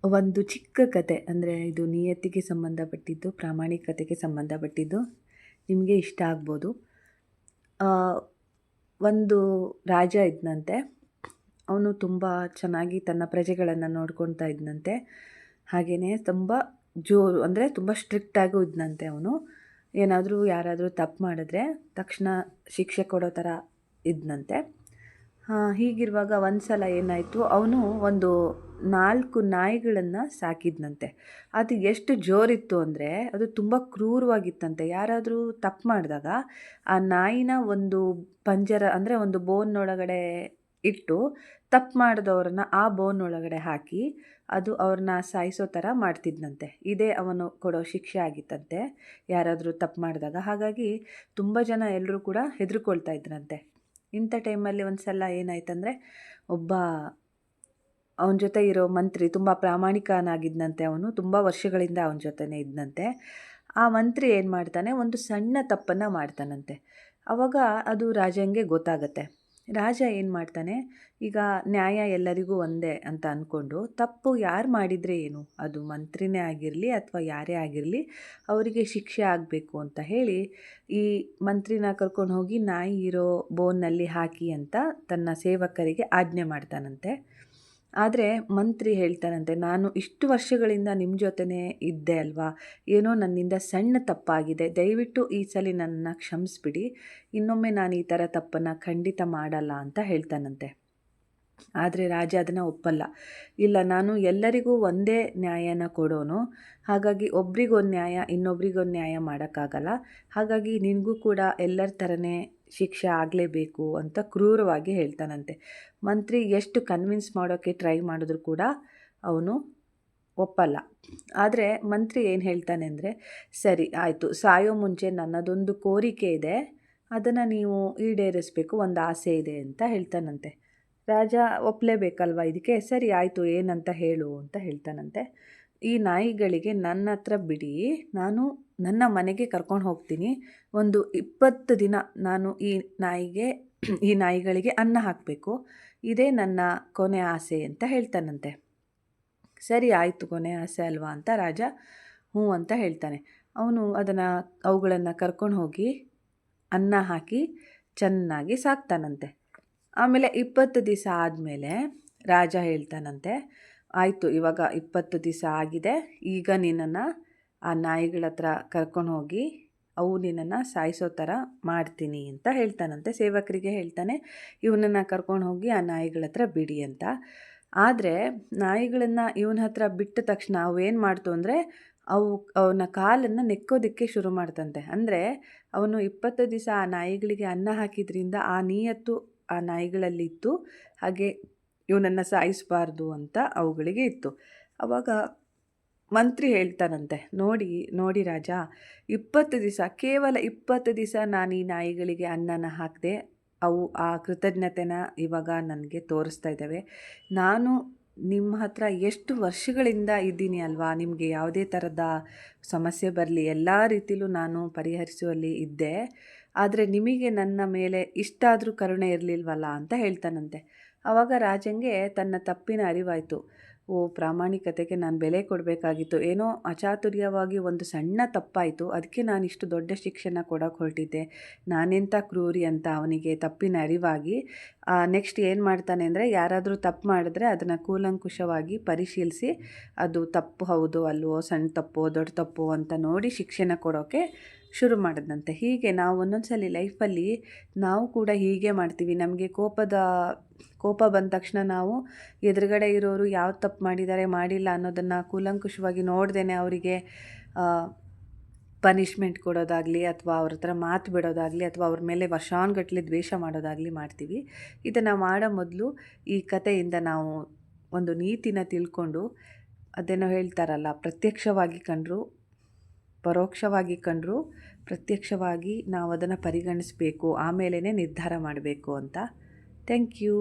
ಒಂದು ಚಿಕ್ಕ ಕತೆ ಅಂದರೆ ಇದು ನಿಯತ್ತಿಗೆ ಸಂಬಂಧಪಟ್ಟಿದ್ದು, ಪ್ರಾಮಾಣಿಕತೆಗೆ ಸಂಬಂಧಪಟ್ಟಿದ್ದು. ನಿಮಗೆ ಇಷ್ಟ ಆಗ್ಬೋದು. ಆ, ಒಂದು ರಾಜ ಇದ್ದಂತೆ. ಅವನು ತುಂಬ ಚೆನ್ನಾಗಿ ತನ್ನ ಪ್ರಜೆಗಳನ್ನು ನೋಡ್ಕೊಳ್ತಾ ಇದ್ದಂತೆ. ಹಾಗೆಯೇ ತುಂಬ ಜೋರು ಅಂದರೆ ತುಂಬ ಸ್ಟ್ರಿಕ್ಟಾಗೂ ಇದ್ದಂತೆ. ಅವನು ಏನಾದರೂ ಯಾರಾದರೂ ತಪ್ಪು ಮಾಡಿದ್ರೆ ತಕ್ಷಣ ಶಿಕ್ಷೆ ಕೊಡೋ ಥರ ಇದ್ದಂತೆ. ಹೀಗಿರುವಾಗ ಒಂದು ಸಲ ಏನಾಯಿತು, ಅವನು ಒಂದು 4 ನಾಯಿಗಳನ್ನು ಸಾಕಿದ್ನಂತೆ. ಅದು ಎಷ್ಟು ಜೋರಿತ್ತು ಅಂದರೆ ಅದು ತುಂಬ ಕ್ರೂರವಾಗಿತ್ತಂತೆ. ಯಾರಾದರೂ ತಪ್ಪು ಮಾಡಿದಾಗ ಆ ನಾಯಿನ ಒಂದು ಪಂಜರ ಅಂದರೆ ಒಂದು ಬೋನ್ನೊಳಗಡೆ ಇಟ್ಟು ತಪ್ಪು ಮಾಡಿದವ್ರನ್ನ ಆ ಬೋನ್ನೊಳಗಡೆ ಹಾಕಿ ಅದು ಅವ್ರನ್ನ ಸಾಯಿಸೋ ಥರ ಮಾಡ್ತಿದ್ನಂತೆ. ಇದೇ ಅವನು ಕೊಡೋ ಶಿಕ್ಷೆ ಆಗಿತ್ತಂತೆ ಯಾರಾದರೂ ತಪ್ಪು ಮಾಡಿದಾಗ. ಹಾಗಾಗಿ ತುಂಬ ಜನ ಎಲ್ಲರೂ ಕೂಡ ಹೆದರ್ಕೊಳ್ತಾ ಇದ್ರಂತೆ. ಇಂಥ ಟೈಮಲ್ಲಿ ಒಂದು ಸಲ ಏನಾಯ್ತಂದರೆ, ಒಬ್ಬ ಅವನ ಜೊತೆ ಇರೋ ಮಂತ್ರಿ ತುಂಬ ಪ್ರಾಮಾಣಿಕನಾಗಿದ್ದಂತೆ. ಅವನು ತುಂಬ ವರ್ಷಗಳಿಂದ ಅವನ ಜೊತೆನೇ ಇದ್ದಂತೆ. ಆ ಮಂತ್ರಿ ಏನು ಮಾಡ್ತಾನೆ, ಒಂದು ಸಣ್ಣ ತಪ್ಪನ್ನು ಮಾಡ್ತಾನಂತೆ. ಆವಾಗ ಅದು ರಾಜಂಗೆ ಗೊತ್ತಾಗತ್ತೆ. ರಾಜ ಏನು ಮಾಡ್ತಾನೆ, ಈಗ ನ್ಯಾಯ ಎಲ್ಲರಿಗೂ ಒಂದೇ ಅಂತ ಅಂದ್ಕೊಂಡು ತಪ್ಪು ಯಾರು ಮಾಡಿದರೆ ಏನು, ಅದು ಮಂತ್ರಿನೇ ಆಗಿರಲಿ ಅಥವಾ ಯಾರೇ ಆಗಿರಲಿ ಅವರಿಗೆ ಶಿಕ್ಷೆ ಆಗಬೇಕು ಅಂತ ಹೇಳಿ ಈ ಮಂತ್ರಿನ ಕರ್ಕೊಂಡು ಹೋಗಿ ನಾಯಿ ಇರೋ ಬೋನ್ನಲ್ಲಿ ಹಾಕಿ ಅಂತ ತನ್ನ ಸೇವಕರಿಗೆ ಆಜ್ಞೆ ಮಾಡ್ತಾನಂತೆ. ಆದರೆ ಮಂತ್ರಿ ಹೇಳ್ತಾನಂತೆ, ನಾನು ಇಷ್ಟು ವರ್ಷಗಳಿಂದ ನಿಮ್ಮ ಜೊತೆನೇ ಇದ್ದೆ ಅಲ್ವಾ, ಏನೋ ನನ್ನಿಂದ ಸಣ್ಣ ತಪ್ಪಾಗಿದೆ, ದಯವಿಟ್ಟು ಈ ಸಲ ನನ್ನನ್ನು ಕ್ಷಮಿಸ್ಬಿಡಿ, ಇನ್ನೊಮ್ಮೆ ನಾನು ಈ ಥರ ತಪ್ಪನ್ನು ಖಂಡಿತ ಮಾಡಲ್ಲ ಅಂತ ಹೇಳ್ತಾನಂತೆ. ಆದರೆ ರಾಜ ಅದನ್ನು ಒಪ್ಪಲ್ಲ. ಇಲ್ಲ, ನಾನು ಎಲ್ಲರಿಗೂ ಒಂದೇ ನ್ಯಾಯನ ಕೊಡೋನು, ಹಾಗಾಗಿ ಒಬ್ರಿಗೊಂದು ನ್ಯಾಯ ಇನ್ನೊಬ್ರಿಗೊಂದು ನ್ಯಾಯ ಮಾಡೋಕ್ಕಾಗಲ್ಲ, ಹಾಗಾಗಿ ನಿನಗೂ ಕೂಡ ಎಲ್ಲರ ಥರನೇ ಶಿಕ್ಷೆ ಆಗಲೇಬೇಕು ಅಂತ ಕ್ರೂರವಾಗಿ ಹೇಳ್ತಾನಂತೆ. ಮಂತ್ರಿ ಎಷ್ಟು ಕನ್ವಿನ್ಸ್ ಮಾಡೋಕ್ಕೆ ಟ್ರೈ ಮಾಡಿದ್ರು ಕೂಡ ಅವನು ಒಪ್ಪಲ್ಲ. ಆದರೆ ಮಂತ್ರಿ ಏನು ಹೇಳ್ತಾನೆ ಅಂದರೆ, ಸರಿ ಆಯಿತು, ಸಾಯೋ ಮುಂಚೆ ನನ್ನದೊಂದು ಕೋರಿಕೆ ಇದೆ, ಅದನ್ನು ನೀವು ಈಡೇರಿಸಬೇಕು, ಒಂದು ಆಸೆ ಇದೆ ಅಂತ ಹೇಳ್ತಾನಂತೆ. ರಾಜ ಒಪ್ಪಲೇಬೇಕಲ್ವ ಇದಕ್ಕೆ. ಸರಿ ಆಯಿತು, ಏನಂತ ಹೇಳು ಅಂತ ಹೇಳ್ತಾನಂತೆ. ಈ ನಾಯಿಗಳಿಗೆ ನನ್ನ ಹತ್ರ ಬಿಡಿ, ನಾನು ನನ್ನ ಮನೆಗೆ ಕರ್ಕೊಂಡು ಹೋಗ್ತೀನಿ, ಒಂದು 20 ದಿನ ನಾನು ಈ ನಾಯಿಗಳಿಗೆ ಅನ್ನ ಹಾಕಬೇಕು, ಇದೇ ನನ್ನ ಕೊನೆ ಆಸೆ ಅಂತ ಹೇಳ್ತಾನಂತೆ. ಸರಿ ಆಯಿತು, ಕೊನೆ ಆಸೆ ಅಲ್ವಾ ಅಂತ ರಾಜ ಹ್ಞೂ ಅಂತ ಹೇಳ್ತಾನೆ. ಅವನು ಅವುಗಳನ್ನು ಕರ್ಕೊಂಡು ಹೋಗಿ ಅನ್ನ ಹಾಕಿ ಚೆನ್ನಾಗಿ ಸಾಕ್ತಾನಂತೆ. ಆಮೇಲೆ 20 ದಿವಸ ಆದಮೇಲೆ ರಾಜ ಹೇಳ್ತಾನಂತೆ, ಆಯಿತು, ಇವಾಗ 20 ದಿವಸ ಆಗಿದೆ, ಈಗ ನಿನ್ನನ್ನು ಆ ನಾಯಿಗಳ ಹತ್ರ ಕರ್ಕೊಂಡು ಹೋಗಿ ಅವು ನಿನ್ನನ್ನು ಸಾಯಿಸೋ ಥರ ಮಾಡ್ತೀನಿ ಅಂತ ಹೇಳ್ತಾನಂತೆ. ಸೇವಕರಿಗೆ ಹೇಳ್ತಾನೆ, ಇವನನ್ನು ಕರ್ಕೊಂಡು ಹೋಗಿ ಆ ನಾಯಿಗಳ ಹತ್ರ ಬಿಡಿ ಅಂತ. ಆದರೆ ನಾಯಿಗಳನ್ನು ಇವನ ಹತ್ರ ಬಿಟ್ಟ ತಕ್ಷಣ ಅವು ಏನು ಮಾಡ್ತು ಅಂದರೆ, ಅವನ ಕಾಲನ್ನು ನೆಕ್ಕೋದಕ್ಕೆ ಶುರು ಮಾಡ್ತಂತೆ. ಅಂದರೆ ಅವನು 20 ದಿವಸ ಆ ನಾಯಿಗಳಿಗೆ ಅನ್ನ ಹಾಕಿದ್ರಿಂದ ಆ ನೀಯತ್ತು ಆ ನಾಯಿಗಳಲ್ಲಿತ್ತು, ಹಾಗೆ ಇವನನ್ನು ಸಾಯಿಸಬಾರ್ದು ಅಂತ ಅವುಗಳಿಗೆ ಇತ್ತು. ಆವಾಗ ಮಂತ್ರಿ ಹೇಳ್ತಾನಂತೆ, ನೋಡಿ ರಾಜ, 20 ದಿವಸ, ಕೇವಲ 20 ದಿವಸ ನಾನು ಈ ನಾಯಿಗಳಿಗೆ ಅನ್ನನ ಹಾಕಿದೆ, ಅವು ಆ ಕೃತಜ್ಞತೆನ ಇವಾಗ ನನಗೆ ತೋರಿಸ್ತಾ ಇದ್ದಾವೆ. ನಾನು ನಿಮ್ಮ ಹತ್ರ ಎಷ್ಟು ವರ್ಷಗಳಿಂದ ಇದ್ದೀನಿ ಅಲ್ವಾ, ನಿಮಗೆ ಯಾವುದೇ ಥರದ ಸಮಸ್ಯೆ ಬರಲಿ ಎಲ್ಲ ರೀತಿಲೂ ನಾನು ಪರಿಹರಿಸುವಲ್ಲಿ ಇದ್ದೆ, ಆದರೆ ನಿಮಗೆ ನನ್ನ ಮೇಲೆ ಇಷ್ಟಾದರೂ ಕರುಣೆ ಇರಲಿಲ್ವಲ್ಲ ಅಂತ ಹೇಳ್ತಾನಂತೆ. ಆವಾಗ ರಾಜಂಗೆ ತನ್ನ ತಪ್ಪಿನ ಅರಿವಾಯಿತು. ಪ್ರಾಮಾಣಿಕತೆಗೆ ನಾನು ಬೆಲೆ ಕೊಡಬೇಕಾಗಿತ್ತು, ಏನೋ ಅಚಾತುರ್ಯವಾಗಿ ಒಂದು ಸಣ್ಣ ತಪ್ಪಾಯಿತು, ಅದಕ್ಕೆ ನಾನು ಇಷ್ಟು ದೊಡ್ಡ ಶಿಕ್ಷೆನ ಕೊಡೋಕೆ ಹೊರಟಿದ್ದೆ, ನಾನೆಂಥ ಕ್ರೂರಿ ಅಂತ ಅವನಿಗೆ ತಪ್ಪಿನ ಅರಿವಾಗಿ ನೆಕ್ಸ್ಟ್ ಏನು ಮಾಡ್ತಾನೆ ಅಂದರೆ, ಯಾರಾದರೂ ತಪ್ಪು ಮಾಡಿದ್ರೆ ಅದನ್ನು ಕೂಲಂಕುಷವಾಗಿ ಪರಿಶೀಲಿಸಿ ಅದು ತಪ್ಪು ಹೌದು ಅಲ್ವೋ, ಸಣ್ಣ ತಪ್ಪು ದೊಡ್ಡ ತಪ್ಪು ಅಂತ ನೋಡಿ ಶಿಕ್ಷೆನ ಕೊಡೋಕ್ಕೆ ಶುರು ಮಾಡಿದಂತೆ. ಹೀಗೆ ನಾವು ಒಂದೊಂದ್ಸಲಿ ಲೈಫಲ್ಲಿ ನಾವು ಕೂಡ ಹೀಗೆ ಮಾಡ್ತೀವಿ. ನಮಗೆ ಕೋಪ ಬಂದ ತಕ್ಷಣ ನಾವು ಎದುರುಗಡೆ ಇರೋರು ಯಾವ ತಪ್ಪು ಮಾಡಿದ್ದಾರೆ ಮಾಡಿಲ್ಲ ಅನ್ನೋದನ್ನು ಕೂಲಂಕುಷವಾಗಿ ನೋಡ್ದೇನೆ ಅವರಿಗೆ ಪನಿಷ್ಮೆಂಟ್ ಕೊಡೋದಾಗಲಿ ಅಥವಾ ಅವ್ರ ಹತ್ರ ಮಾತು ಬಿಡೋದಾಗಲಿ ಅಥವಾ ಅವ್ರ ಮೇಲೆ ವರ್ಷಾನುಗಟ್ಟಲೆ ದ್ವೇಷ ಮಾಡೋದಾಗಲಿ ಮಾಡ್ತೀವಿ. ಇದನ್ನು ಮಾಡೋ ಮೊದಲು ಈ ಕಥೆಯಿಂದ ನಾವು ಒಂದು ನೀತಿನ ತಿಳ್ಕೊಂಡು, ಅದೇನೋ ಹೇಳ್ತಾರಲ್ಲ, ಪ್ರತ್ಯಕ್ಷವಾಗಿ ಕಂಡರೂ ಪರೋಕ್ಷವಾಗಿ ಕಂಡರೂ ಪ್ರತ್ಯಕ್ಷವಾಗಿ ನಾವು ಅದನ್ನು ಪರಿಗಣಿಸಬೇಕು, ಆಮೇಲೆ ನಿರ್ಧಾರ ಮಾಡಬೇಕು ಅಂತ. Thank you.